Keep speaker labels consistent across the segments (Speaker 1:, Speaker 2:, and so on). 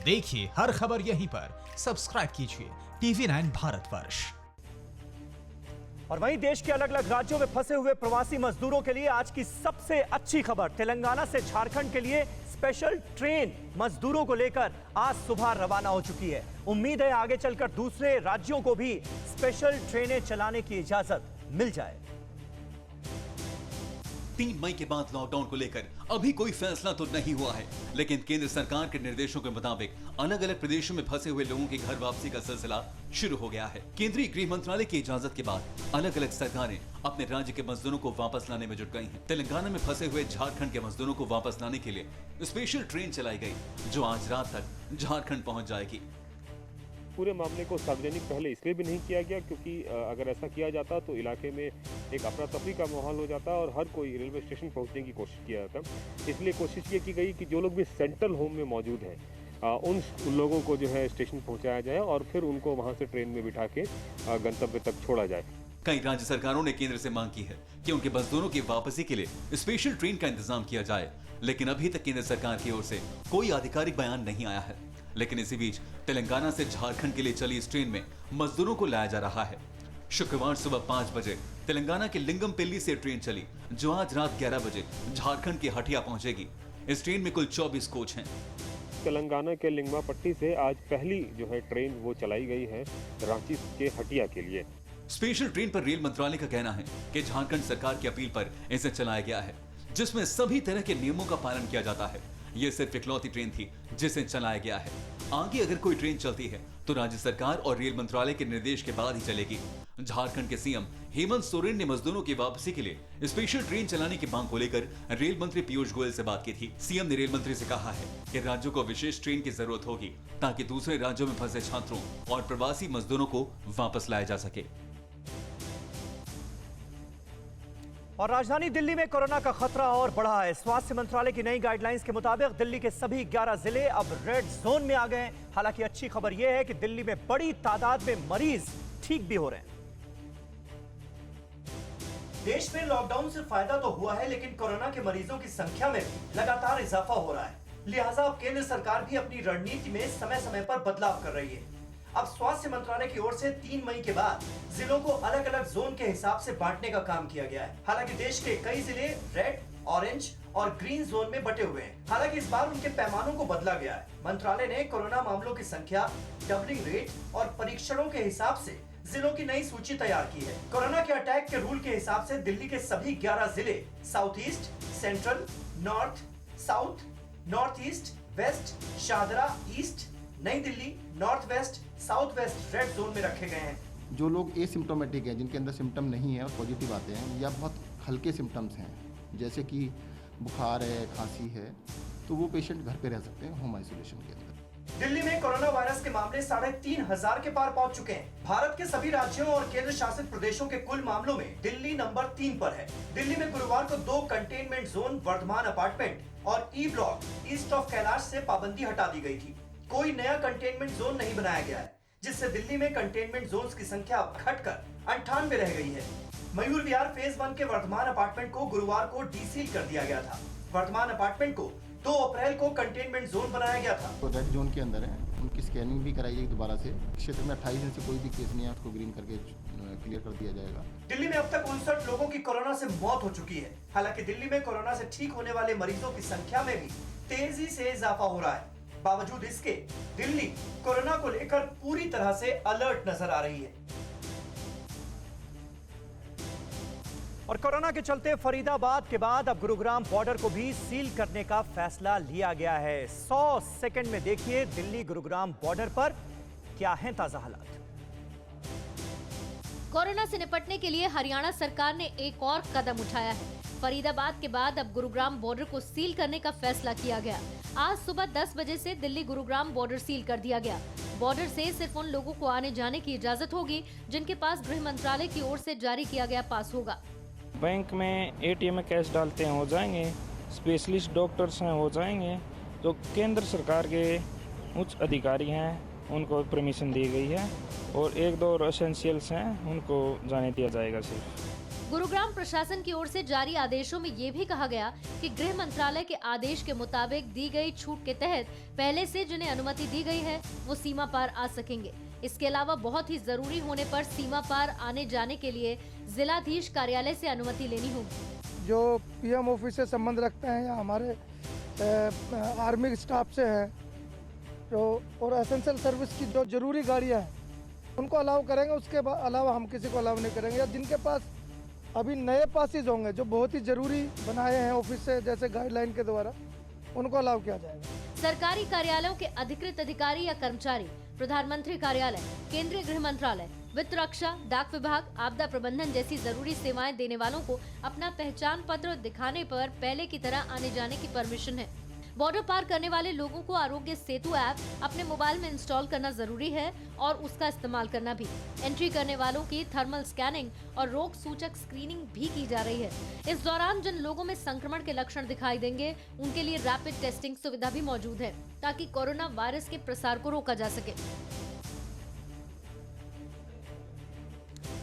Speaker 1: देखिए हर खबर यहीं पर। सब्सक्राइब कीजिए TV9 भारतवर्ष।
Speaker 2: और वहीं देश के अलग अलग राज्यों में फंसे हुए प्रवासी मजदूरों के लिए आज की सबसे अच्छी खबर, तेलंगाना से झारखंड के लिए स्पेशल ट्रेन मजदूरों को लेकर आज सुबह रवाना हो चुकी है। उम्मीद है आगे चलकर दूसरे राज्यों को भी स्पेशल ट्रेनें चलाने की इजाजत मिल जाए।
Speaker 3: 3 मई के बाद लॉकडाउन को लेकर अभी कोई फैसला तो नहीं हुआ है, लेकिन केंद्र सरकार के निर्देशों के मुताबिक अलग अलग प्रदेशों में फंसे हुए लोगों की घर वापसी का सिलसिला शुरू हो गया है। केंद्रीय गृह मंत्रालय की इजाजत के बाद अलग अलग सरकारें अपने राज्य के मजदूरों को वापस लाने में जुट गई हैं। तेलंगाना में फंसे हुए झारखंड के मजदूरों को वापस लाने के लिए स्पेशल ट्रेन चलाई गई, जो आज रात तक झारखंड पहुँच जाएगी।
Speaker 4: पूरे मामले को सार्वजनिक पहले इसलिए भी नहीं किया गया क्योंकि अगर ऐसा किया जाता तो इलाके में एक अफरा तफरी का माहौल हो जाता और हर कोई रेलवे स्टेशन पहुंचने की कोशिश किया जाता। इसलिए कोशिश ये की गई कि जो लोग भी सेंट्रल होम में मौजूद हैं उन लोगों को जो है स्टेशन पहुंचाया जाए और फिर उनको वहां से ट्रेन में बिठा के गंतव्य तक छोड़ा जाए।
Speaker 3: कई राज्य सरकारों ने केंद्र से मांग की है कि उनके मजदूरों की वापसी के लिए स्पेशल ट्रेन का इंतजाम किया जाए, लेकिन अभी तक केंद्र सरकार की ओर से कोई आधिकारिक बयान नहीं आया है। लेकिन इसी बीच तेलंगाना से झारखंड के लिए चली इस ट्रेन में मजदूरों को लाया जा रहा है। शुक्रवार सुबह 5 बजे तेलंगाना के लिंगमपल्ली से ट्रेन चली, जो आज रात 11 बजे झारखंड के हटिया पहुंचेगी। इस ट्रेन में कुल 24 कोच हैं।
Speaker 4: तेलंगाना के लिंगमापट्टी से आज पहली जो है ट्रेन वो चलाई गई है रांची के हटिया के लिए।
Speaker 3: स्पेशल ट्रेन पर रेल मंत्रालय का कहना है कि झारखंड सरकार की अपील पर इसे चलाया गया है, जिसमें सभी तरह के नियमों का पालन किया जाता है। ये सिर्फ इकलौती ट्रेन थी जिसे चलाया गया है। आगे अगर कोई ट्रेन चलती है तो राज्य सरकार और रेल मंत्रालय के निर्देश के बाद ही चलेगी। झारखंड के सीएम हेमंत सोरेन ने मजदूरों की वापसी के लिए स्पेशल ट्रेन चलाने की मांग को लेकर रेल मंत्री पीयूष गोयल से बात की थी। सीएम ने रेल मंत्री से कहा है कि राज्यों को विशेष ट्रेन की जरूरत होगी ताकि दूसरे राज्यों में फंसे छात्रों और प्रवासी मजदूरों को वापस लाया जा सके।
Speaker 2: और राजधानी दिल्ली में कोरोना का खतरा और बढ़ा है। स्वास्थ्य मंत्रालय की नई गाइडलाइंस के मुताबिक दिल्ली के सभी 11 जिले अब रेड जोन में आ गए हैं। हालांकि अच्छी खबर यह है कि दिल्ली में बड़ी तादाद में मरीज ठीक भी हो रहे हैं। देश में लॉकडाउन से फायदा तो हुआ है, लेकिन कोरोना के मरीजों की संख्या में भी लगातार इजाफा हो रहा है। लिहाजा अब केंद्र सरकार भी अपनी रणनीति में समय समय पर बदलाव कर रही है। अब स्वास्थ्य मंत्रालय की ओर से 3 मई के बाद जिलों को अलग अलग जोन के हिसाब से बांटने का काम किया गया है। हालांकि देश के कई जिले रेड, ऑरेंज और ग्रीन जोन में बटे हुए हैं। हालांकि इस बार उनके पैमानों को बदला गया है। मंत्रालय ने कोरोना मामलों की संख्या, डबलिंग रेट और परीक्षणों के हिसाब से जिलों की नई सूची तैयार की है। कोरोना के अटैक के रूल के हिसाब से दिल्ली के सभी 11 जिले south east, central, north, south, north east, west, Shahdara east, New Delhi, north west, south west red zone में रखे गए हैं।
Speaker 5: जो लोग एसिम्प्टोमेटिक हैं, जिनके अंदर सिम्टम नहीं है और पॉजिटिव आते हैं या बहुत हल्के सिम्टम्स हैं, जैसे कि बुखार है, खांसी है, तो वो पेशेंट घर पे रह सकते हैं होम आइसोलेशन के अंदर।
Speaker 2: दिल्ली में कोरोना वायरस के मामले 3,500 के पार पहुंच चुके हैं। भारत के सभी राज्यों और केंद्र शासित प्रदेशों के कुल मामलों में दिल्ली नंबर 3 पर है। दिल्ली में गुरुवार को 2 कंटेनमेंट जोन, वर्धमान अपार्टमेंट और E block east of Kailash से पाबंदी हटा दी गई थी। कोई नया कंटेनमेंट जोन नहीं बनाया गया है, जिससे दिल्ली में कंटेनमेंट जोन्स की संख्या घटकर 98 रह गई है। मयूर विहार फेज 1 के वर्धमान अपार्टमेंट को गुरुवार को डीसील कर दिया गया था। वर्धमान अपार्टमेंट को 2 अप्रैल को कंटेनमेंट जोन बनाया गया था।
Speaker 5: तो रेड जोन के अंदर है, उनकी स्कैनिंग भी कराई जाएगी दोबारा से। क्षेत्र में 28 दिन से कोई भी केस नहीं है, उसको ग्रीन करके क्लियर कर दिया जाएगा।
Speaker 2: दिल्ली में अब तक 59 लोगों की कोरोना से मौत हो चुकी है। हालांकि दिल्ली में कोरोना से ठीक होने वाले मरीजों की संख्या में भी तेजी से इजाफा हो रहा है। बावजूद इसके दिल्ली कोरोना को लेकर पूरी तरह से अलर्ट नजर आ रही है। और कोरोना के चलते फरीदाबाद के बाद अब गुरुग्राम बॉर्डर को भी सील करने का फैसला लिया गया है। 100 सेकंड में देखिए दिल्ली गुरुग्राम बॉर्डर पर क्या है ताजा हालात।
Speaker 6: कोरोना से निपटने के लिए हरियाणा सरकार ने एक और कदम उठाया है। फरीदाबाद के बाद अब गुरुग्राम बॉर्डर को सील करने का फैसला किया गया। आज सुबह 10 बजे से दिल्ली गुरुग्राम बॉर्डर सील कर दिया गया। बॉर्डर से सिर्फ उन लोगों को आने जाने की इजाजत होगी जिनके पास गृह मंत्रालय की ओर से जारी किया गया पास होगा।
Speaker 7: बैंक में एटीएम में कैश डालते हैं हो जाएंगे, स्पेशलिस्ट डॉक्टर्स हैं हो जाएंगे, जो केंद्र सरकार के उच्च अधिकारी हैं उनको परमिशन दी गई है और 1-2 एसेंशियल्स हैं उनको जाने दिया जाएगा सिर्फ।
Speaker 6: गुरुग्राम प्रशासन की ओर से जारी आदेशों में ये भी कहा गया कि गृह मंत्रालय के आदेश के मुताबिक दी गई छूट के तहत पहले से जिन्हें अनुमति दी गई है वो सीमा पार आ सकेंगे। इसके अलावा बहुत ही जरूरी होने पर सीमा पार आने जाने के लिए जिलाधीश कार्यालय से अनुमति लेनी होगी।
Speaker 8: जो पीएम ऑफिस से संबंध रखते हैं या हमारे आर्मी स्टाफ से है जो और एसेंशियल सर्विस की जो जरूरी गाड़ियां हैं उनको अलाउ करेंगे। उसके अलावा हम किसी को अलाउ नहीं करेंगे। या जिनके पास अभी नए पासेज होंगे जो बहुत ही जरूरी बनाए हैं ऑफिस से जैसे गाइडलाइन के द्वारा, उनको अलाउ किया जाएगा।
Speaker 6: सरकारी कार्यालयों के अधिकृत अधिकारी या कर्मचारी प्रधानमंत्री कार्यालय, केंद्रीय गृह मंत्रालय, वित्त रक्षा, डाक विभाग, आपदा प्रबंधन जैसी जरूरी सेवाएं देने वालों को अपना पहचान पत्र दिखाने पर पहले की तरह आने जाने की परमिशन है। बॉर्डर पार करने वाले लोगों को आरोग्य सेतु ऐप अपने मोबाइल में इंस्टॉल करना जरूरी है और उसका इस्तेमाल करना भी। एंट्री करने वालों की थर्मल स्कैनिंग और रोग सूचक स्क्रीनिंग भी की जा रही है। इस दौरान जिन लोगों में संक्रमण के लक्षण दिखाई देंगे उनके लिए रैपिड टेस्टिंग सुविधा भी मौजूद है ताकि कोरोना वायरस के प्रसार को रोका जा सके।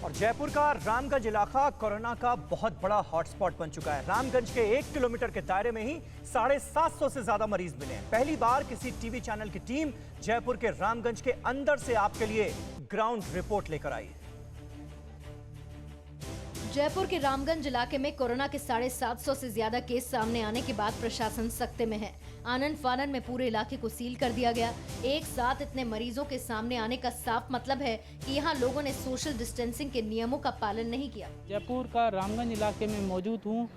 Speaker 2: और जयपुर का रामगंज इलाका कोरोना का बहुत बड़ा हॉटस्पॉट बन चुका है। रामगंज के 1 किलोमीटर के दायरे में ही 750 से ज्यादा मरीज मिले हैं। पहली बार किसी टीवी चैनल की टीम जयपुर के रामगंज के अंदर से आपके लिए ग्राउंड रिपोर्ट लेकर आई है।
Speaker 6: जयपुर के रामगंज इलाके में कोरोना के 750 से ज्यादा केस सामने आने के बाद प्रशासन सख्ते में है। आनन फानन में पूरे इलाके को सील कर दिया गया। एक साथ इतने मरीजों के सामने आने का साफ मतलब है कि यहाँ लोगों ने सोशल डिस्टेंसिंग के नियमों का पालन नहीं किया।
Speaker 9: जयपुर का रामगंज इलाके में मौजूद हूँ।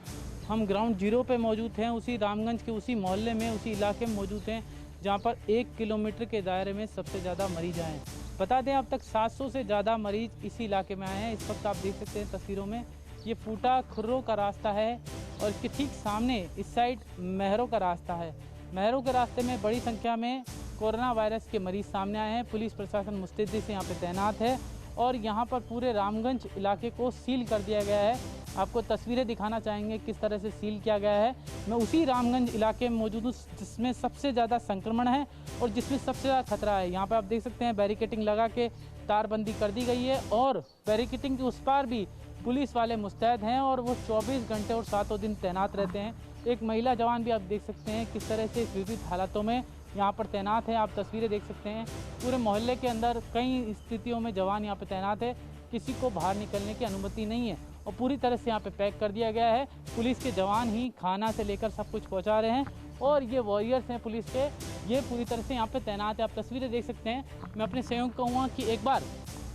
Speaker 9: हम ग्राउंड जीरो पे मौजूद हैं, उसी रामगंज के उसी मोहल्ले में उसी इलाके में मौजूद हैं जहाँ पर 1 किलोमीटर के दायरे में सबसे ज़्यादा मरीज आए हैं। बता दें अब तक 700 से ज़्यादा मरीज इसी इलाके में आए हैं। इस वक्त आप देख सकते हैं तस्वीरों में ये फूटा खुर्रो का रास्ता है और इसके ठीक सामने इस साइड महरों का रास्ता है। महरों के रास्ते में बड़ी संख्या में कोरोना वायरस के मरीज सामने आए हैं। पुलिस प्रशासन मुस्तैदी से यहाँ पे तैनात है और यहाँ पर पूरे रामगंज इलाके को सील कर दिया गया है। आपको तस्वीरें दिखाना चाहेंगे किस तरह से सील किया गया है। मैं उसी रामगंज इलाके में मौजूद हूँ जिसमें सबसे ज़्यादा संक्रमण है और जिसमें सबसे ज़्यादा खतरा है। यहाँ पर आप देख सकते हैं बैरिकेटिंग लगा के तारबंदी कर दी गई है और बैरिकेटिंग के उस पार भी पुलिस वाले मुस्तैद हैं और वो 24 घंटे और 7 दिन तैनात रहते हैं। एक महिला जवान भी आप देख सकते हैं किस तरह से विविध हालातों में यहाँ पर तैनात है। आप तस्वीरें देख सकते हैं पूरे मोहल्ले के अंदर कई स्थितियों में जवान यहाँ पे तैनात है। किसी को बाहर निकलने की अनुमति नहीं है और पूरी तरह से यहाँ पे पैक कर दिया गया है। पुलिस के जवान ही खाना से लेकर सब कुछ पहुँचा रहे हैं और ये वॉरियर्स हैं पुलिस के, ये पूरी तरह से यहाँ पे तैनात है। आप तस्वीरें देख सकते हैं। मैं अपने सहयोग को कहूँगा कि एक बार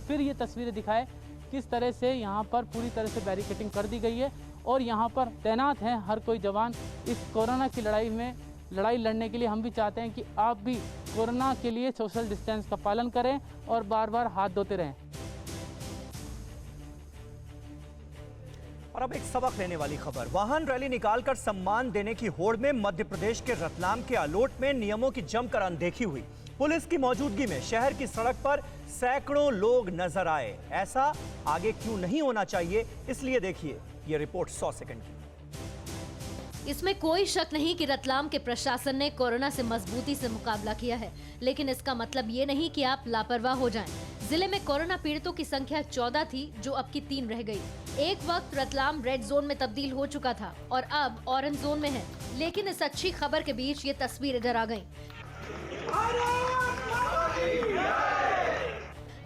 Speaker 9: फिर ये तस्वीरें दिखाए किस तरह से यहाँ पर पूरी तरह से बैरिकेटिंग कर दी गई है और यहाँ पर तैनात हैं हर कोई जवान इस कोरोना की लड़ाई लड़ने के लिए। हम भी चाहते हैं कि आप भी कोरोना के लिए सोशल डिस्टेंस का पालन करें और बार बार हाथ धोते रहें।
Speaker 2: और अब एक सबक लेने वाली खबर। वाहन रैली निकालकर सम्मान देने की होड़ में मध्य प्रदेश के रतलाम के आलोट में नियमों की जमकर अनदेखी हुई। पुलिस की मौजूदगी में शहर की सड़क पर सैकड़ों लोग नजर आए। ऐसा आगे क्यों नहीं होना चाहिए, इसलिए देखिए ये रिपोर्ट 100 सेकंड की।
Speaker 6: इसमें कोई शक नहीं कि रतलाम के प्रशासन ने कोरोना से मजबूती से मुकाबला किया है, लेकिन इसका मतलब ये नहीं कि आप लापरवाह हो जाएं। जिले में कोरोना पीड़ितों की संख्या 14 थी जो अब की 3 रह गई। एक वक्त रतलाम रेड जोन में तब्दील हो चुका था और अब ऑरेंज जोन में है। लेकिन इस अच्छी खबर के बीच ये तस्वीरें डरा गईं।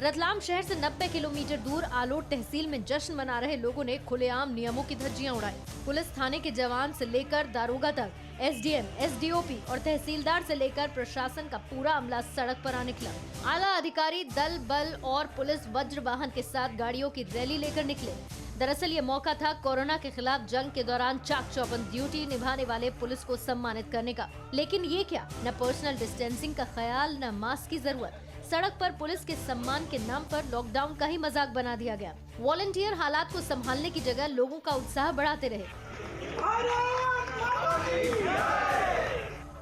Speaker 6: रतलाम शहर से 90 किलोमीटर दूर आलोट तहसील में जश्न मना रहे लोगों ने खुलेआम नियमों की धज्जियां उड़ाई। पुलिस थाने के जवान से लेकर दारोगा तक, एसडीएम, एसडीओपी और तहसीलदार से लेकर प्रशासन का पूरा अमला सड़क पर आ निकला। आला अधिकारी दल बल और पुलिस वज्र वाहन के साथ गाड़ियों की रैली लेकर निकले। दरअसल ये मौका था कोरोना के खिलाफ जंग के दौरान चाक चौबंद ड्यूटी निभाने वाले पुलिस को सम्मानित करने का। लेकिन ये क्या, न पर्सनल डिस्टेंसिंग का ख्याल, न मास्क की जरूरत। सड़क पर पुलिस के सम्मान के नाम पर लॉकडाउन का ही मजाक बना दिया गया। वॉलंटियर हालात को संभालने की जगह लोगों का उत्साह बढ़ाते रहे।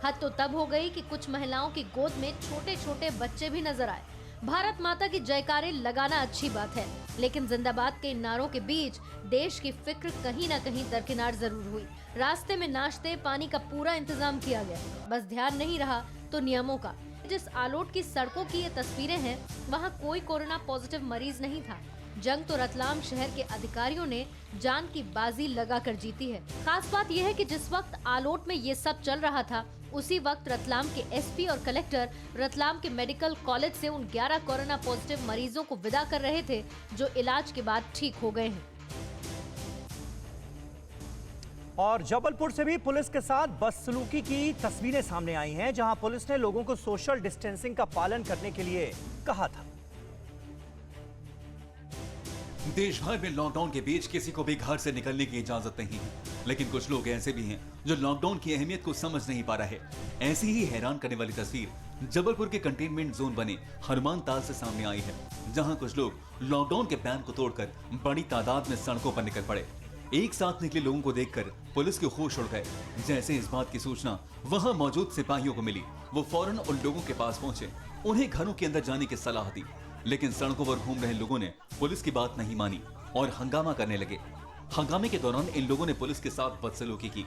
Speaker 6: हद तो तब हो गई कि कुछ महिलाओं की गोद में छोटे छोटे बच्चे भी नजर आए। भारत माता की जयकारे लगाना अच्छी बात है, लेकिन जिंदाबाद के इन नारों के बीच देश की फिक्र कहीं न कहीं दरकिनार जरूर हुई। रास्ते में नाश्ते पानी का पूरा इंतजाम किया गया, बस ध्यान नहीं रहा तो नियमों का। जिस आलोट की सड़कों की ये तस्वीरें हैं, वहाँ कोई कोरोना पॉजिटिव मरीज नहीं था। जंग तो रतलाम शहर के अधिकारियों ने जान की बाजी लगाकर जीती है। खास बात यह है कि जिस वक्त आलोट में ये सब चल रहा था, उसी वक्त रतलाम के एसपी और कलेक्टर रतलाम के मेडिकल कॉलेज से उन 11 कोरोना पॉजिटिव मरीजों को विदा कर रहे थे जो इलाज के बाद ठीक हो गए हैं।
Speaker 2: और जबलपुर से भी पुलिस के साथ बदसलूकी की तस्वीरें सामने आई हैं, जहां पुलिस ने लोगों को सोशल डिस्टेंसिंग का पालन करने के लिए कहा था।
Speaker 3: देश भर में लॉकडाउन के बीच किसी को भी घर से निकलने की इजाजत नहीं है, लेकिन कुछ लोग ऐसे भी हैं जो लॉकडाउन की अहमियत को समझ नहीं पा रहे। ऐसी ही हैरान करने वाली तस्वीर जबलपुर के कंटेनमेंट जोन बने हनुमान ताल से सामने आई है, जहां कुछ लोग लॉकडाउन के बैन को तोड़कर बड़ी तादाद में सड़कों पर निकल पड़े। एक साथ निकले लोगों को देखकर पुलिस के होश उड़ गए। जैसे इस बात की सूचना वहां मौजूद सिपाहियों को मिली, वो फौरन उन लोगों के पास पहुंचे, उन्हें घरों के अंदर जाने की सलाह दी, लेकिन सड़कों पर घूम रहे लोगों ने पुलिस की बात नहीं मानी और हंगामा करने लगे। हंगामे के दौरान इन लोगों ने पुलिस के साथ बदसलूकी की।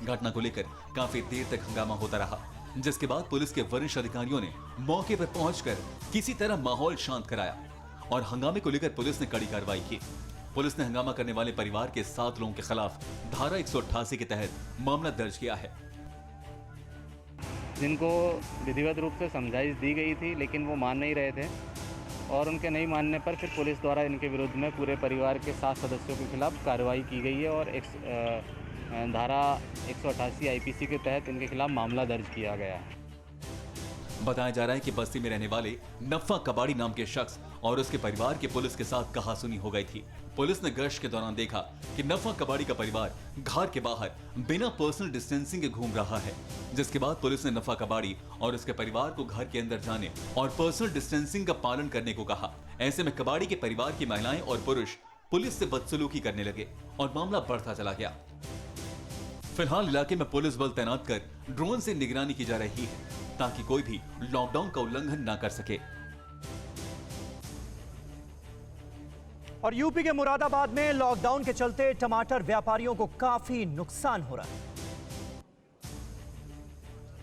Speaker 3: घटना को लेकर काफी देर तक हंगामा होता रहा, जिसके बाद पुलिस के वरिष्ठ अधिकारियों ने मौके पर पहुंचकर किसी तरह माहौल शांत कराया और हंगामे को लेकर पुलिस ने कड़ी कार्रवाई की। पुलिस ने हंगामा करने वाले परिवार के 7 लोगों के खिलाफ धारा 188 के तहत मामला दर्ज किया है,
Speaker 10: जिनको विधिवत रूप से समझाइश दी गई थी, लेकिन वो मान नहीं रहे थे और उनके नहीं मानने पर फिर पुलिस द्वारा इनके विरुद्ध में पूरे परिवार के 7 सदस्यों के खिलाफ कार्रवाई की गई है और धारा 188 आईपीसी के तहत इनके खिलाफ मामला दर्ज किया गया है।
Speaker 3: बताया जा रहा है कि बस्ती में रहने वाले नफ्फा कबाड़ी नाम के शख्स और उसके परिवार की पुलिस के साथ कहासुनी हो गई थी। पुलिस ने गश्त के दौरान देखा कि नफ्फा कबाड़ी का परिवार घर के बाहर बिना पर्सनल डिस्टेंसिंग के घूम रहा है, जिसके बाद पुलिस ने नफ्फा कबाड़ी और उसके परिवार को घर के अंदर जाने और पर्सनल डिस्टेंसिंग का पालन करने को कहा। ऐसे में कबाड़ी के परिवार की महिलाएं और पुरुष पुलिस से बदसलूकी करने लगे और मामला बढ़ता चला गया। फिलहाल इलाके में पुलिस बल तैनात कर ड्रोन से निगरानी की जा रही है ताकि कोई भी लॉकडाउन का उल्लंघन ना कर सके।
Speaker 2: और यूपी के मुरादाबाद में लॉकडाउन के चलते टमाटर व्यापारियों को काफी नुकसान हो रहा है।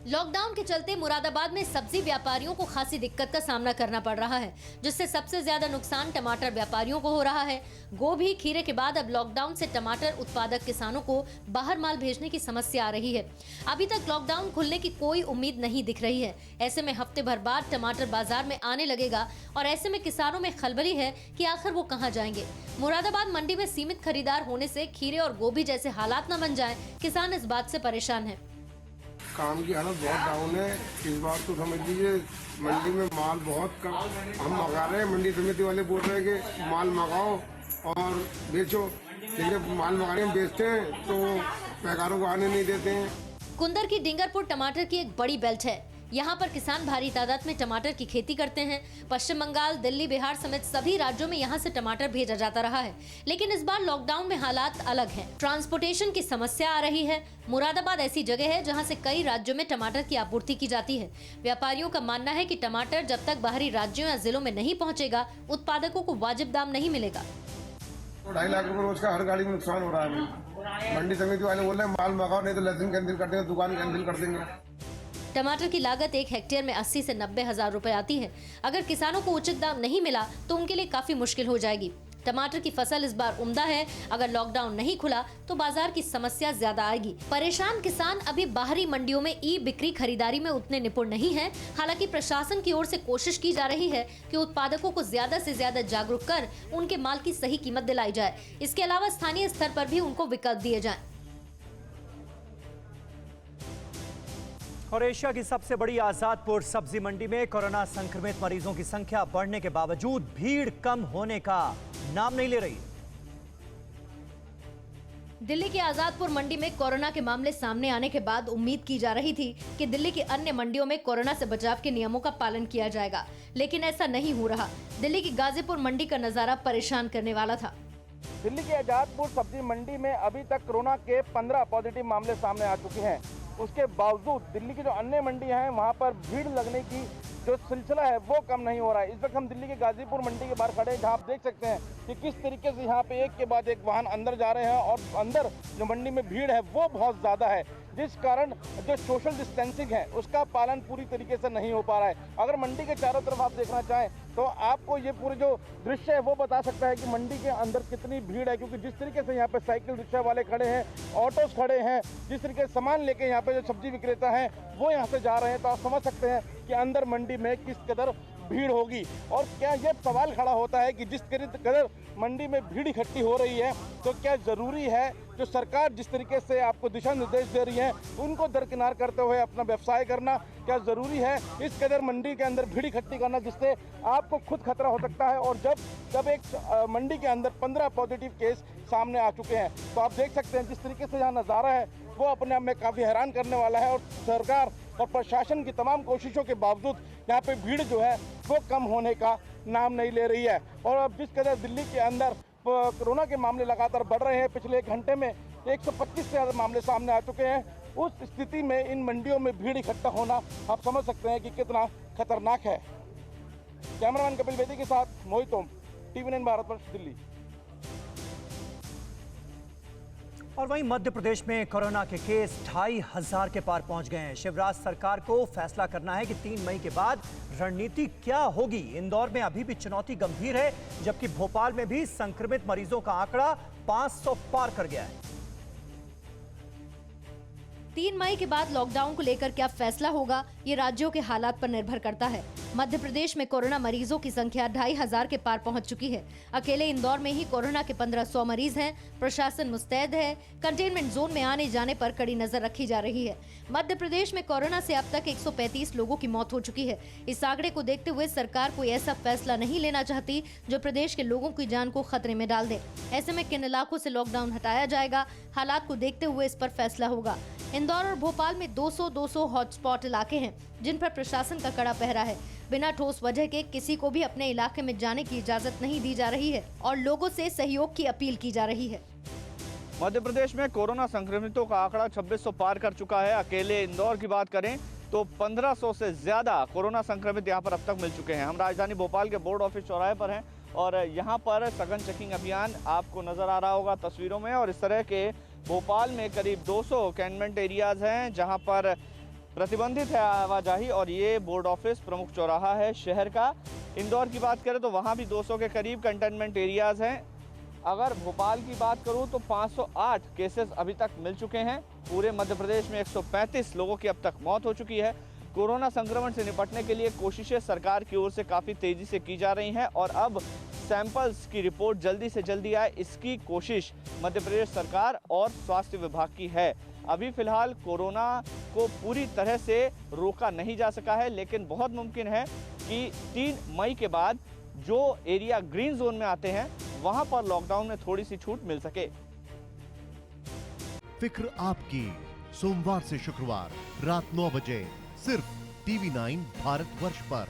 Speaker 6: लॉकडाउन के चलते मुरादाबाद में सब्जी व्यापारियों को खासी दिक्कत का सामना करना पड़ रहा है, जिससे सबसे ज्यादा नुकसान टमाटर व्यापारियों को हो रहा है। गोभी, खीरे के बाद अब लॉकडाउन से टमाटर उत्पादक किसानों को बाहर माल भेजने की समस्या आ रही है। अभी तक लॉकडाउन खुलने की कोई उम्मीद नहीं दिख रही है। ऐसे में हफ्ते भर बाद टमाटर बाजार में आने लगेगा और ऐसे में किसानों में खलबली है कि आखिर वो कहाँ जाएंगे। मुरादाबाद मंडी में सीमित खरीदार होने से खीरे और गोभी जैसे हालात न बन जाए, किसान इस बात से परेशान है।
Speaker 11: काम की हालत बहुत डाउन है। इस बार तो समझ लीजिए मंडी में माल बहुत कम हम मंगा रहे हैं। मंडी समिति वाले बोल रहे हैं कि माल मंगाओ और बेचो, लेकिन माल मंगाने हम बेचते हैं तो पैकारों को आने नहीं देते हैं।
Speaker 6: कुंदर की डिंगरपुर टमाटर की एक बड़ी बेल्ट है। यहाँ पर किसान भारी तादाद में टमाटर की खेती करते हैं। पश्चिम बंगाल, दिल्ली, बिहार समेत सभी राज्यों में यहाँ से टमाटर भेजा जाता रहा है, लेकिन इस बार लॉकडाउन में हालात अलग हैं। ट्रांसपोर्टेशन की समस्या आ रही है। मुरादाबाद ऐसी जगह है जहाँ से कई राज्यों में टमाटर की आपूर्ति की जाती है। व्यापारियों का मानना है कि टमाटर जब तक बाहरी राज्यों या जिलों में नहीं पहुँचेगा, उत्पादकों को वाजिब दाम नहीं मिलेगा।
Speaker 11: 2.5 लाख रुपए रोज का हर गाड़ी में नुकसान हो रहा है। मंडी समिति वाले बोल रहे हैं माल मंगाओ, नहीं तो लाइसेंस कैंसिल कर देंगे, दुकान कैंसिल कर देंगे।
Speaker 6: टमाटर की लागत 1 हेक्टेयर में 80 से 90 हजार रुपए आती है। अगर किसानों को उचित दाम नहीं मिला तो उनके लिए काफी मुश्किल हो जाएगी। टमाटर की फसल इस बार उम्दा है। अगर लॉकडाउन नहीं खुला तो बाजार की समस्या ज्यादा आएगी। परेशान किसान अभी बाहरी मंडियों में ई बिक्री खरीदारी में उतने निपुण नहीं है। हालांकि प्रशासन की ओर से कोशिश की जा रही है कि उत्पादकों को ज्यादा से ज्यादा जागरूक कर उनके माल की सही कीमत दिलाई जाए। इसके अलावा स्थानीय स्तर पर भी उनको विकल्प दिए जाएं।
Speaker 2: और एशिया की सबसे बड़ी आजादपुर सब्जी मंडी में कोरोना संक्रमित मरीजों की संख्या बढ़ने के बावजूद भीड़ कम होने का नाम नहीं ले रही।
Speaker 6: दिल्ली की आजादपुर मंडी में कोरोना के मामले सामने आने के बाद उम्मीद की जा रही थी कि दिल्ली की अन्य मंडियों में कोरोना से बचाव के नियमों का पालन किया जाएगा, लेकिन ऐसा नहीं हो रहा। दिल्ली की गाजीपुर मंडी का नजारा परेशान करने वाला था।
Speaker 12: दिल्ली की आजादपुर सब्जी मंडी में अभी तक कोरोना के 15 पॉजिटिव मामले सामने आ चुके हैं। उसके बावजूद दिल्ली की जो अन्य मंडियां हैं वहां पर भीड़ लगने की जो सिलसिला है वो कम नहीं हो रहा है। इस वक्त हम दिल्ली के गाजीपुर मंडी के बाहर खड़े हैं, जहां आप देख सकते हैं कि किस तरीके से यहाँ पे एक के बाद एक वाहन अंदर जा रहे हैं और अंदर जो मंडी में भीड़ है वो बहुत ज़्यादा है। जिस कारण जो सोशल डिस्टेंसिंग है उसका पालन पूरी तरीके से नहीं हो पा रहा है। अगर मंडी के चारों तरफ आप देखना चाहें तो आपको ये पूरे जो दृश्य है वो बता सकता है कि मंडी के अंदर कितनी भीड़ है, क्योंकि जिस तरीके से यहाँ पे साइकिल रिक्शा वाले खड़े हैं, ऑटोस खड़े हैं, जिस तरीके से सामान लेके यहाँ पे जो सब्जी विक्रेता हैं वो यहाँ से जा रहे हैं, तो आप समझ सकते हैं कि अंदर मंडी में किस कदर भीड़ होगी। और क्या ये सवाल खड़ा होता है कि जिस कदर मंडी में भीड़ इकट्ठी हो रही है तो क्या ज़रूरी है जो सरकार जिस तरीके से आपको दिशा निर्देश दे रही है उनको दरकिनार करते हुए अपना व्यवसाय करना, क्या ज़रूरी है इस कदर मंडी के अंदर भीड़ इकट्ठी करना जिससे आपको खुद खतरा हो सकता है। और जब एक मंडी के अंदर 15 पॉजिटिव केस सामने आ चुके हैं तो आप देख सकते हैं जिस तरीके से यहाँ नज़ारा है वो अपने आप में काफ़ी हैरान करने वाला है। और सरकार और प्रशासन की तमाम कोशिशों के बावजूद यहाँ पे भीड़ जो है वो कम होने का नाम नहीं ले रही है। और अब जिस कदर दिल्ली के अंदर कोरोना के मामले लगातार बढ़ रहे हैं, पिछले एक घंटे में 125 से ज़्यादा मामले सामने आ चुके हैं, उस स्थिति में इन मंडियों में भीड़ इकट्ठा होना आप समझ सकते हैं कि कितना खतरनाक है। कैमरामैन कपिल बेदी के साथ मोहित ओम, TV9 भारतवर्ष, दिल्ली।
Speaker 2: और वहीं मध्य प्रदेश में कोरोना के केस 2500 के पार पहुंच गए हैं। शिवराज सरकार को फैसला करना है कि 3 मई के बाद रणनीति क्या होगी। इंदौर में अभी भी चुनौती गंभीर है, जबकि भोपाल में भी संक्रमित मरीजों का आंकड़ा 500 पार कर गया है।
Speaker 6: 3 मई के बाद लॉकडाउन को लेकर क्या फैसला होगा, ये राज्यों के हालात पर निर्भर करता है। मध्य प्रदेश में कोरोना मरीजों की संख्या 2500 के पार पहुंच चुकी है। अकेले इंदौर में ही कोरोना के 1500 मरीज हैं। प्रशासन मुस्तैद है। कंटेनमेंट जोन में आने जाने पर कड़ी नजर रखी जा रही है। मध्य प्रदेश में कोरोना से अब तक 135 लोगों की मौत हो चुकी है। इस आंकड़े को देखते हुए सरकार कोई ऐसा फैसला नहीं लेना चाहती जो प्रदेश के लोगों की जान को खतरे में डाल दे। ऐसे में किन इलाकों से लॉकडाउन हटाया जाएगा, हालात को देखते हुए इस पर फैसला होगा। इंदौर और भोपाल में 200-200 हॉटस्पॉट इलाके हैं जिन पर प्रशासन का कड़ा पहरा है। बिना ठोस वजह के किसी को भी अपने इलाके में जाने की इजाजत नहीं दी जा रही है और लोगों से सहयोग की अपील की जा रही है।
Speaker 12: मध्य प्रदेश में कोरोना संक्रमितों का आंकड़ा 2600 पार कर चुका है। अकेले इंदौर की बात करें तो 1500 से ज्यादा कोरोना संक्रमित यहाँ पर अब तक मिल चुके हैं। हम राजधानी भोपाल के बोर्ड ऑफिस चौराहे पर हैं और यहाँ पर सघन चेकिंग अभियान आपको नजर आ रहा होगा तस्वीरों में। और इस तरह के भोपाल में करीब 200 कैंटनमेंट एरियाज हैं जहाँ पर प्रतिबंधित है आवाजाही और ये बोर्ड ऑफिस प्रमुख चौराहा है शहर का। इंदौर की बात करें तो वहाँ भी 200 के करीब कंटेनमेंट एरियाज हैं। अगर भोपाल की बात करूँ तो 508 केसेस अभी तक मिल चुके हैं। पूरे मध्य प्रदेश में 135 लोगों की अब तक मौत हो चुकी है। कोरोना संक्रमण से निपटने के लिए कोशिशें सरकार की ओर से काफ़ी तेज़ी से की जा रही हैं और अब सैंपल्स की रिपोर्ट जल्दी से जल्दी आए इसकी कोशिश मध्य प्रदेश सरकार और स्वास्थ्य विभाग की है। अभी फिलहाल कोरोना को पूरी तरह से रोका नहीं जा सका है, लेकिन बहुत मुमकिन है कि 3 मई के बाद जो एरिया ग्रीन जोन में आते हैं वहां पर लॉकडाउन में थोड़ी सी छूट मिल सके।
Speaker 13: फिक्र आपकी, सोमवार से शुक्रवार रात 9 बजे सिर्फ TV9 भारतवर्ष पर।